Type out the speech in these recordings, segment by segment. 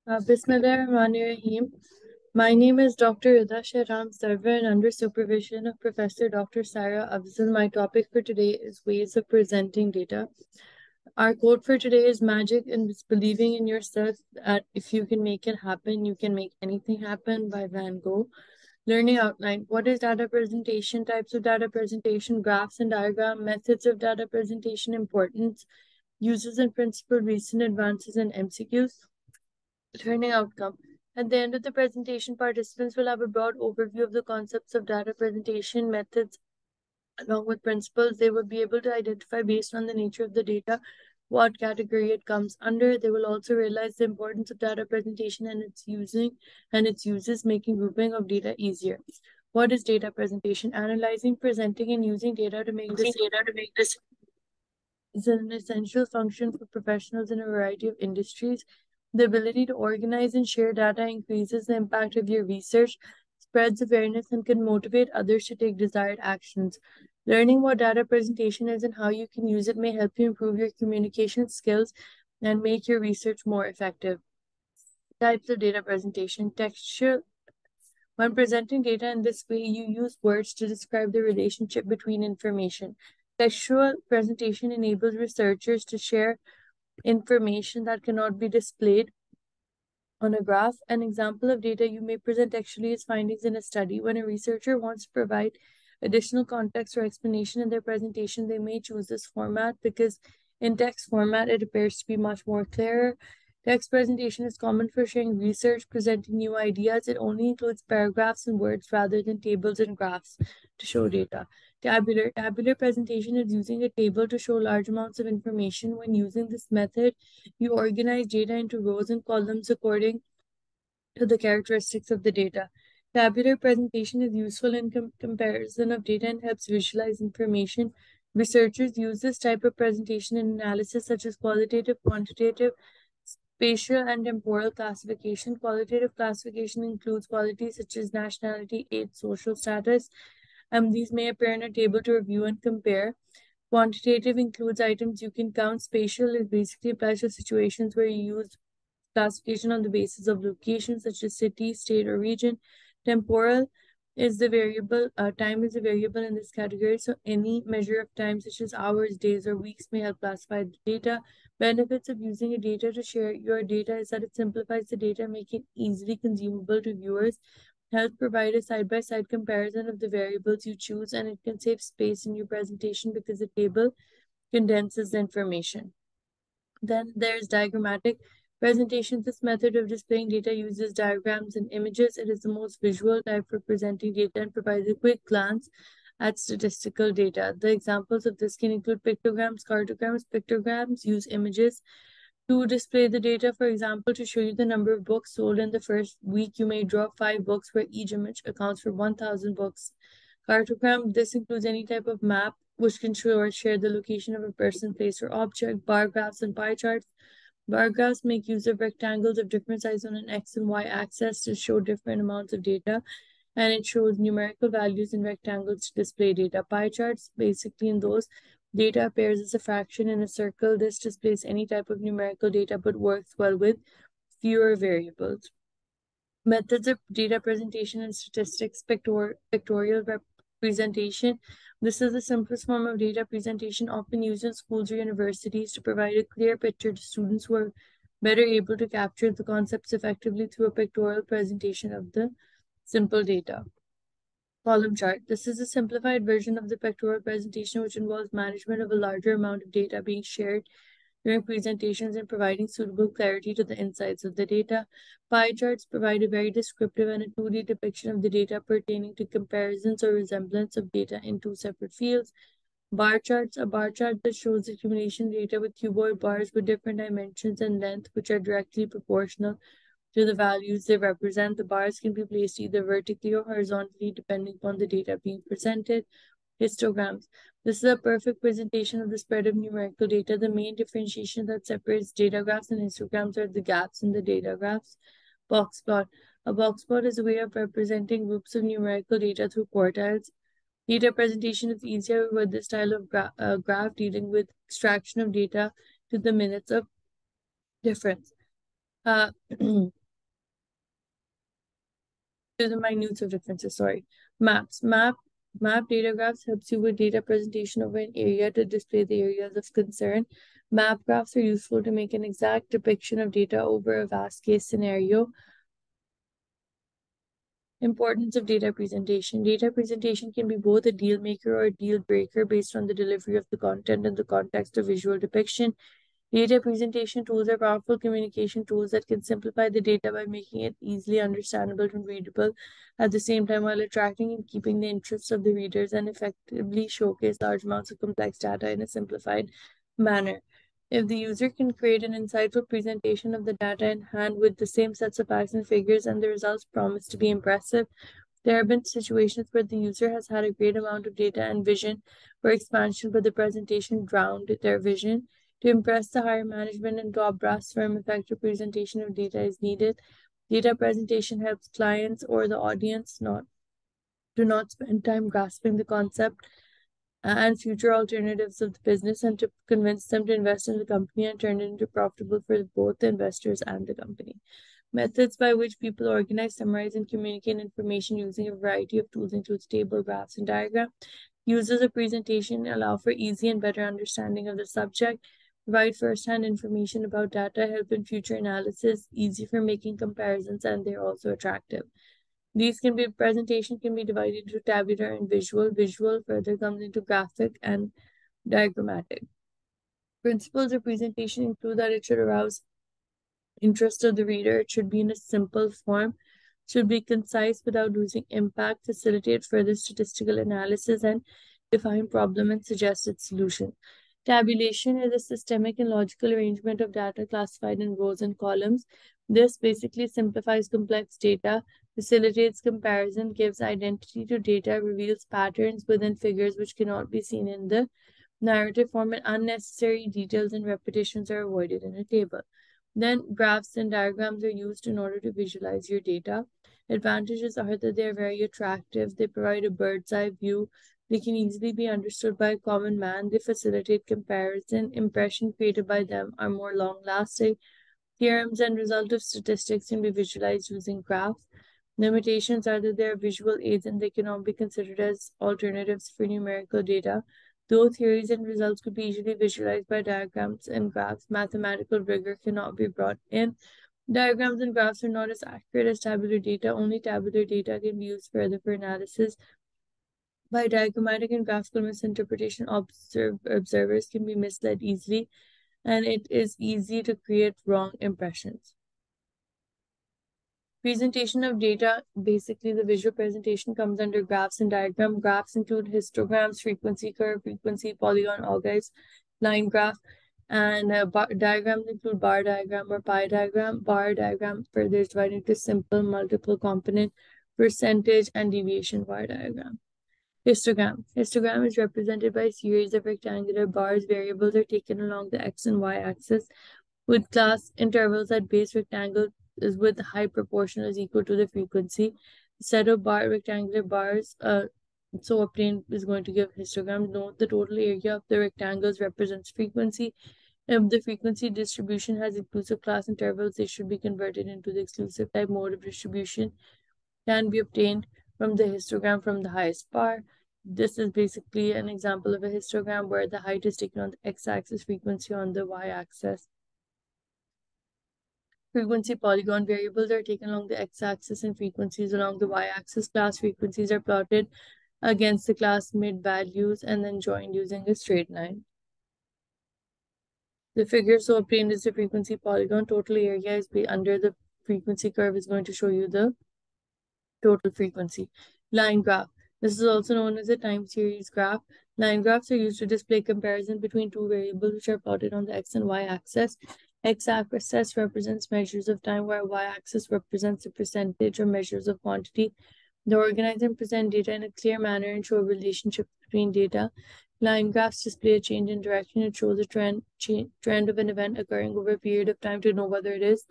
Bismillahirrahmanirrahim. My name is Dr. Rida Shahram Sarwar, and under supervision of Professor Dr. Sarah Afzal, my topic for today is ways of presenting data. Our quote for today is magic and it's believing in yourself that if you can make it happen, you can make anything happen by Van Gogh. Learning outline. What is data presentation? Types of data presentation, graphs and diagram, methods of data presentation, importance, uses and principle, recent advances and MCQs. Learning outcome. At the end of the presentation, participants will have a broad overview of the concepts of data presentation methods along with principles. They will be able to identify based on the nature of the data what category it comes under. They will also realize the importance of data presentation and its uses, making grouping of data easier. What is data presentation? Analyzing, presenting, and using data to make this is an essential function for professionals in a variety of industries. The ability to organize and share data increases the impact of your research, spreads awareness, and can motivate others to take desired actions. Learning what data presentation is and how you can use it may help you improve your communication skills and make your research more effective. Types of data presentation. Textual. When presenting data in this way, you use words to describe the relationship between information. Textual presentation enables researchers to share information that cannot be displayed on a graph. An example of data you may present textually is findings in a study. When a researcher wants to provide additional context or explanation in their presentation, they may choose this format because in text format, it appears to be much more clearer. Text presentation is common for sharing research, presenting new ideas. It only includes paragraphs and words rather than tables and graphs to show data. Tabular presentation is using a table to show large amounts of information. When using this method, you organize data into rows and columns according to the characteristics of the data. Tabular presentation is useful in comparison of data and helps visualize information. Researchers use this type of presentation in analysis such as qualitative, quantitative, spatial, and temporal classification. Qualitative classification includes qualities such as nationality, age, social status. These may appear in a table to review and compare. Quantitative includes items you can count. Spatial is basically applies to situations where you use classification on the basis of location, such as city, state, or region. Temporal is the variable, time is a variable in this category, so any measure of time, such as hours, days, or weeks, may help classify the data. Benefits of using a data to share your data is that it simplifies the data, making it easily consumable to viewers, help provide a side-by-side comparison of the variables you choose, and it can save space in your presentation because the table condenses the information. Then there's diagrammatic presentation. This method of displaying data uses diagrams and images. It is the most visual type for presenting data and provides a quick glance at statistical data. The examples of this can include pictograms, cartograms. Pictograms use images to display the data. For example, to show you the number of books sold in the first week, you may draw 5 books where each image accounts for 1,000 books. Cartogram, this includes any type of map which can show or share the location of a person, place, or object. Bar graphs and pie charts. Bar graphs make use of rectangles of different size on an X and Y axis to show different amounts of data, and it shows numerical values in rectangles to display data. Pie charts, basically in those, data appears as a fraction in a circle. This displays any type of numerical data but works well with fewer variables. Methods of data presentation and statistics. Pictorial representation. This is the simplest form of data presentation often used in schools or universities to provide a clear picture to students who are better able to capture the concepts effectively through a pictorial presentation of the simple data. Column chart. This is a simplified version of the pictorial presentation which involves management of a larger amount of data being shared during presentations and providing suitable clarity to the insights of the data. Pie charts provide a very descriptive and a 2D depiction of the data pertaining to comparisons or resemblance of data in two separate fields. Bar charts. A bar chart that shows the accumulation data with cuboid bars with different dimensions and length which are directly proportional to the values they represent. The bars can be placed either vertically or horizontally depending upon the data being presented. Histograms. This is a perfect presentation of the spread of numerical data. The main differentiation that separates data graphs and histograms are the gaps in the data graphs. Box plot. A box plot is a way of representing groups of numerical data through quartiles. Data presentation is easier with this style of graph dealing with extraction of data to the minutes of difference. to the minutes of differences, sorry. Maps. Map data graphs helps you with data presentation over an area to display the areas of concern. Map graphs are useful to make an exact depiction of data over a vast case scenario. Importance of data presentation. Data presentation can be both a deal maker or a deal breaker based on the delivery of the content and the context of visual depiction. Data presentation tools are powerful communication tools that can simplify the data by making it easily understandable and readable at the same time while attracting and keeping the interests of the readers and effectively showcase large amounts of complex data in a simplified manner. If the user can create an insightful presentation of the data in hand with the same sets of facts and figures and the results promise to be impressive, there have been situations where the user has had a great amount of data and vision for expansion, but the presentation drowned their vision. To impress the higher management and top brass firm, effective presentation of data is needed. Data presentation helps clients or the audience not spend time grasping the concept and future alternatives of the business and to convince them to invest in the company and turn it into profitable for both the investors and the company. Methods by which people organize, summarize, and communicate information using a variety of tools include table, graphs, and diagrams. Uses of presentation allow for easy and better understanding of the subject, provide first-hand information about data, help in future analysis, easy for making comparisons, and they're also attractive. Presentation can be divided into tabular and visual. Visual further comes into graphic and diagrammatic. Principles of presentation include that it should arouse interest of the reader. It should be in a simple form, should be concise without losing impact, facilitate further statistical analysis, and define problem and suggest its solution. Tabulation is a systemic and logical arrangement of data classified in rows and columns. This basically simplifies complex data, facilitates comparison, gives identity to data, reveals patterns within figures which cannot be seen in the narrative form, and unnecessary details and repetitions are avoided in a table. Then graphs and diagrams are used in order to visualize your data. Advantages are that they're very attractive. They provide a bird's eye view. They can easily be understood by a common man. They facilitate comparison. Impression created by them are more long-lasting. Theorems and result of statistics can be visualized using graphs. Limitations are that they are visual aids and they cannot be considered as alternatives for numerical data. Though theories and results could be easily visualized by diagrams and graphs, mathematical rigor cannot be brought in. Diagrams and graphs are not as accurate as tabular data. Only tabular data can be used further for analysis. By diagrammatic and graphical misinterpretation, observers can be misled easily, and it is easy to create wrong impressions. Presentation of data, basically the visual presentation comes under graphs and diagram. Graphs include histograms, frequency curve, frequency, polygon, algorithm, line graph, and diagrams include bar diagram or pie diagram. Bar diagram further is divided into simple, multiple component, percentage, and deviation bar diagram. Histogram. Histogram is represented by a series of rectangular bars. Variables are taken along the x and y axis with class intervals at base. Rectangle is with high proportion is equal to the frequency. The set of rectangular bars so obtained is going to give histogram. Note the total area of the rectangles represents frequency. If the frequency distribution has inclusive class intervals, they should be converted into the exclusive type. Mode of distribution can be obtained from the histogram from the highest bar. This is basically an example of a histogram where the height is taken on the x-axis, frequency on the y-axis. Frequency polygon variables are taken along the x-axis and frequencies along the y-axis. Class frequencies are plotted against the class mid values and then joined using a straight line. The figure so obtained is the frequency polygon. Total area is under the frequency curve is going to show you the total frequency. Line graph. This is also known as a time series graph. Line graphs are used to display comparison between two variables which are plotted on the x and y axis. X-axis represents measures of time, while y-axis represents a percentage or measures of quantity. They organize and present data in a clear manner and show a relationship between data. Line graphs display a change in direction. It shows a trend of an event occurring over a period of time to know whether it is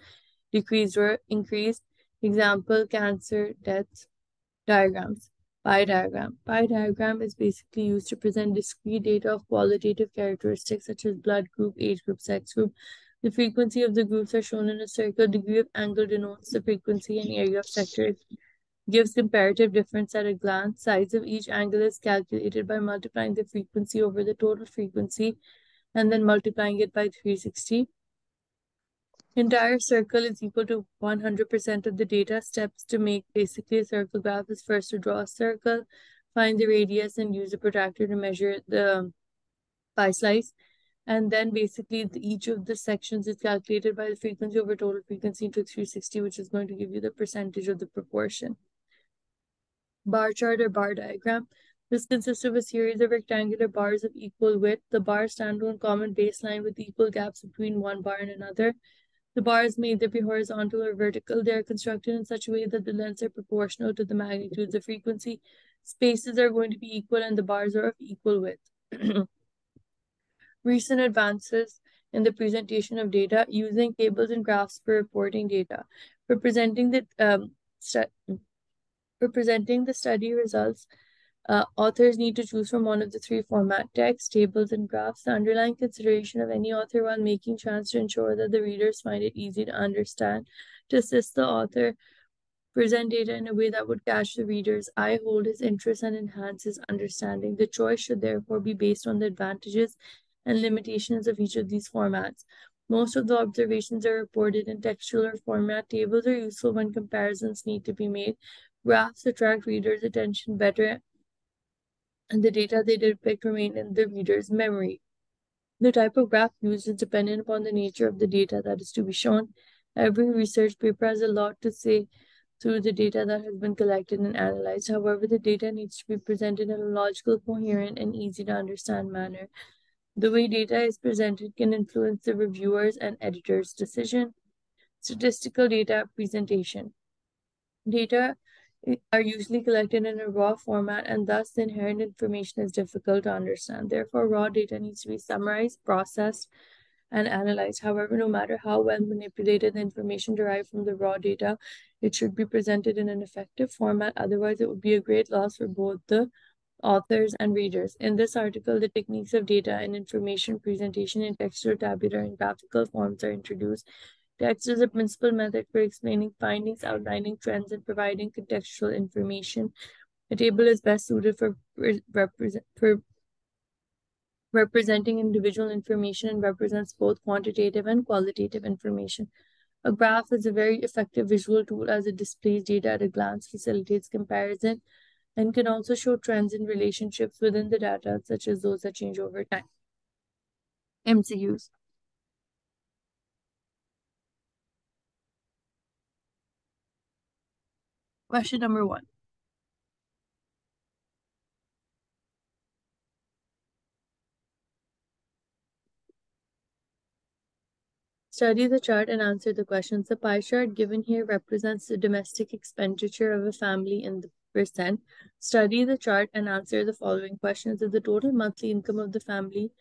decreased or increased. Example, cancer, deaths. Diagrams. Pie diagram. Pie diagram is basically used to present discrete data of qualitative characteristics such as blood group, age group, sex group. The frequency of the groups are shown in a circle. Degree of angle denotes the frequency and area of sector gives comparative difference at a glance. Size of each angle is calculated by multiplying the frequency over the total frequency and then multiplying it by 360. Entire circle is equal to 100% of the data. Steps to make basically a circle graph is first to draw a circle, find the radius, and use a protractor to measure the pie slice. And then basically each of the sections is calculated by the frequency over total frequency into 360, which is going to give you the percentage of the proportion. Bar chart or bar diagram. This consists of a series of rectangular bars of equal width. The bars stand on a common baseline with equal gaps between one bar and another. The bars may either be horizontal or vertical. They are constructed in such a way that the lengths are proportional to the magnitudes of frequency. Spaces are going to be equal and the bars are of equal width. Recent advances in the presentation of data using tables and graphs for reporting data. For presenting the study results, authors need to choose from one of the three format: text, tables, and graphs. The underlying consideration of any author while making chance to ensure that the readers find it easy to understand. To assist the author present data in a way that would catch the reader's eye, hold his interest, and enhance his understanding. The choice should therefore be based on the advantages and limitations of each of these formats. Most of the observations are reported in textual format. Tables are useful when comparisons need to be made. Graphs attract readers' attention better, and the data they depict remain in the reader's memory. The type of graph used is dependent upon the nature of the data that is to be shown. Every research paper has a lot to say through the data that has been collected and analyzed. However, the data needs to be presented in a logical, coherent, and easy to understand manner. The way data is presented can influence the reviewer's and editor's decision. Statistical data presentation. Data are usually collected in a raw format, and thus the inherent information is difficult to understand. Therefore, raw data needs to be summarized, processed, and analyzed. However, no matter how well manipulated the information derived from the raw data, it should be presented in an effective format. Otherwise, it would be a great loss for both the authors and readers. In this article, the techniques of data and information presentation in textual, tabular, and graphical forms are introduced. Text is a principal method for explaining findings, outlining trends, and providing contextual information. A table is best suited for representing individual information and represents both quantitative and qualitative information. A graph is a very effective visual tool as it displays data at a glance, facilitates comparison, and can also show trends in relationships within the data, such as those that change over time. MCUs. Question number 1. Study the chart and answer the questions. The pie chart given here represents the domestic expenditure of a family in the percent. Study the chart and answer the following questions. If the total monthly income of the family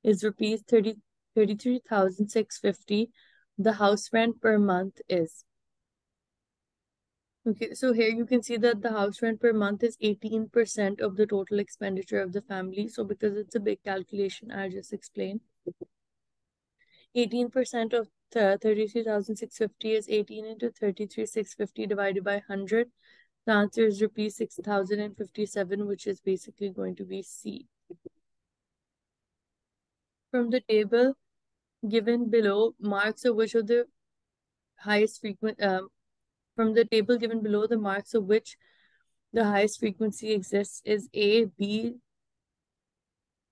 is rupees 33,650, the house rent per month is. Okay, so here you can see that the house rent per month is 18% of the total expenditure of the family. So because it's a big calculation, I'll just explain. 18% of 33,650 is 18 into 33,650 divided by 100. The answer is rupees 6,057, which is basically going to be C. From the table given below, marks of which of the highest frequent from the table given below, the marks of which the highest frequency exists is A, B,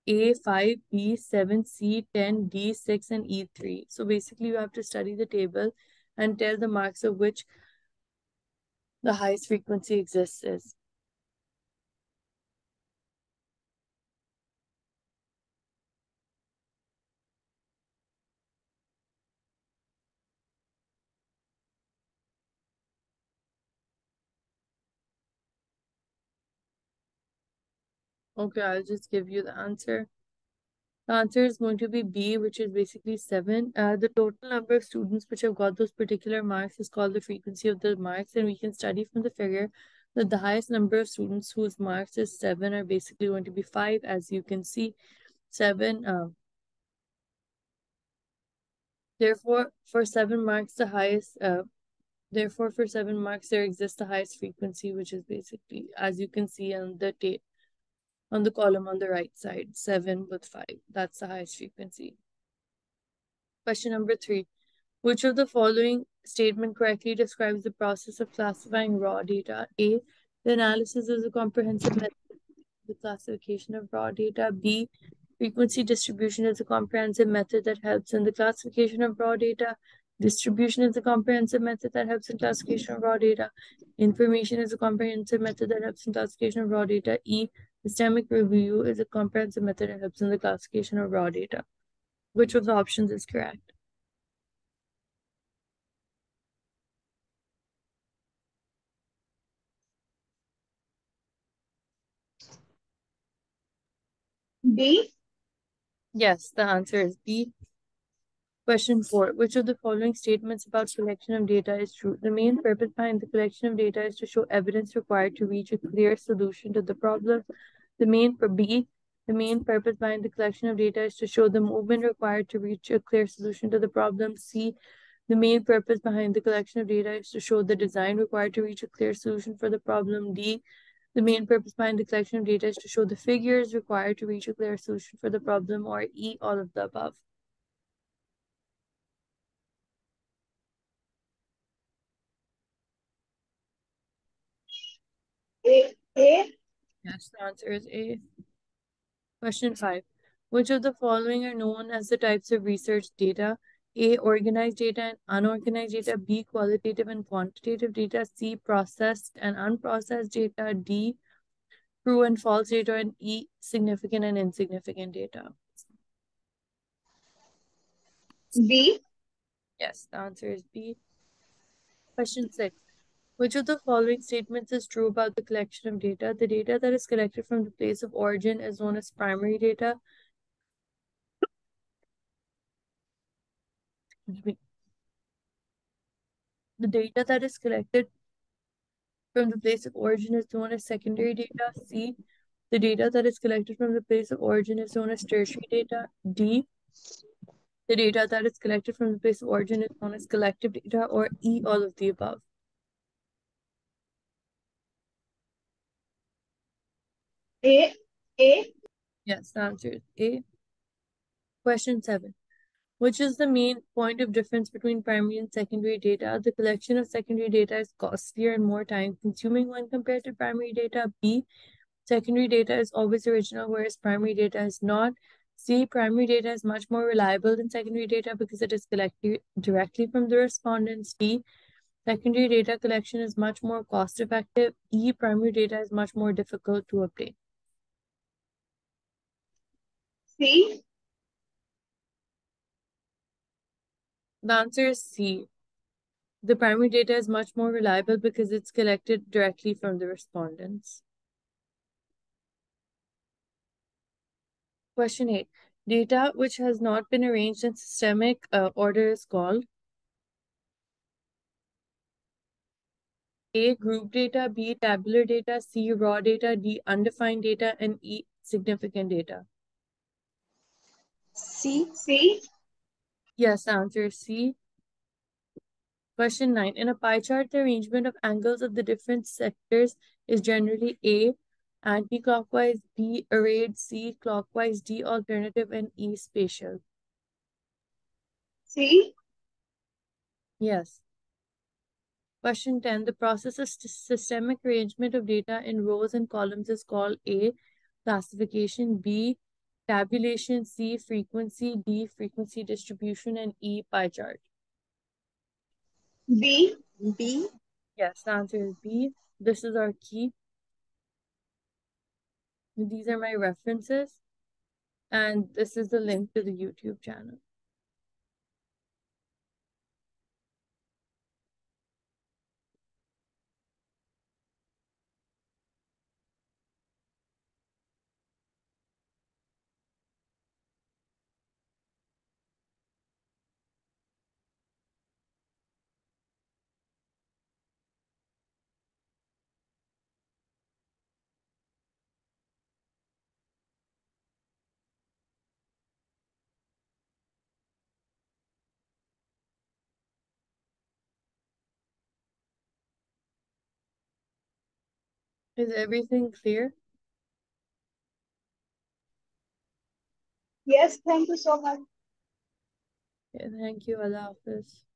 A5, B7, C10, D6, and E3. So basically you have to study the table and tell the marks of which the highest frequency exists is. Okay, I'll just give you the answer. The answer is going to be B, which is basically 7. The total number of students which have got those particular marks is called the frequency of the marks, and we can study from the figure that the highest number of students whose marks is 7 are basically going to be 5, as you can see. 7. Therefore, for 7 marks, the highest Therefore, for 7 marks, there exists the highest frequency, which is basically, as you can see on the column on the right side, 7 with 5. That's the highest frequency. Question number 3. Which of the following statement correctly describes the process of classifying raw data? A. The analysis is a comprehensive method of the classification of raw data. B. Frequency distribution is a comprehensive method that helps in the classification of raw data. Distribution is a comprehensive method that helps in classification of raw data. Information is a comprehensive method that helps in classification of raw data. E. Systemic review is a comprehensive method that helps in the classification of raw data. Which of the options is correct? B. Yes, the answer is B. Question 4. Which of the following statements about collection of data is true? The main purpose behind the collection of data is to show evidence required to reach a clear solution to the problem. B. The main purpose behind the collection of data is to show the movement required to reach a clear solution to the problem. C. The main purpose behind the collection of data is to show the design required to reach a clear solution for the problem. D. The main purpose behind the collection of data is to show the figures required to reach a clear solution for the problem. Or E. All of the above. A. Yes, the answer is A. Question 5. Which of the following are known as the types of research data? A. Organized data and unorganized data. B. Qualitative and quantitative data. C. Processed and unprocessed data. D. True and false data. And E. Significant and insignificant data. B. Yes, the answer is B. Question 6. Which of the following statements is true about the collection of data? The data that is collected from the place of origin is known as primary data. The data that is collected from the place of origin is known as secondary data. C. The data that is collected from the place of origin is known as tertiary data. D. The data that is collected from the place of origin is known as collective data. Or E. All of the above. A. Yes, the answer is A. Question 7. Which is the main point of difference between primary and secondary data? The collection of secondary data is costlier and more time consuming when compared to primary data. B. Secondary data is always original, whereas primary data is not. C. Primary data is much more reliable than secondary data because it is collected directly from the respondents. D. Secondary data collection is much more cost effective. E. Primary data is much more difficult to obtain. C. The answer is C. The primary data is much more reliable because it's collected directly from the respondents. Question 8. Data which has not been arranged in systemic order is called A. Group data. B. Tabular data. C. Raw data. D. Undefined data. And E. Significant data. C. Yes, the answer is C. Question 9. In a pie chart, the arrangement of angles of the different sectors is generally A. Anti-clockwise. B. Arrayed. C. Clockwise. D. Alternative. And E. Spatial. C. Yes. Question 10. The process of systemic arrangement of data in rows and columns is called A. Classification. B. Tabulation. C. Frequency. D. Frequency distribution. And E. Pie chart. B. Yes, the answer is B. This is our key. These are my references. And this is the link to the YouTube channel. Is everything clear? Yes, thank you so much. Okay, thank you. Allah Hafiz.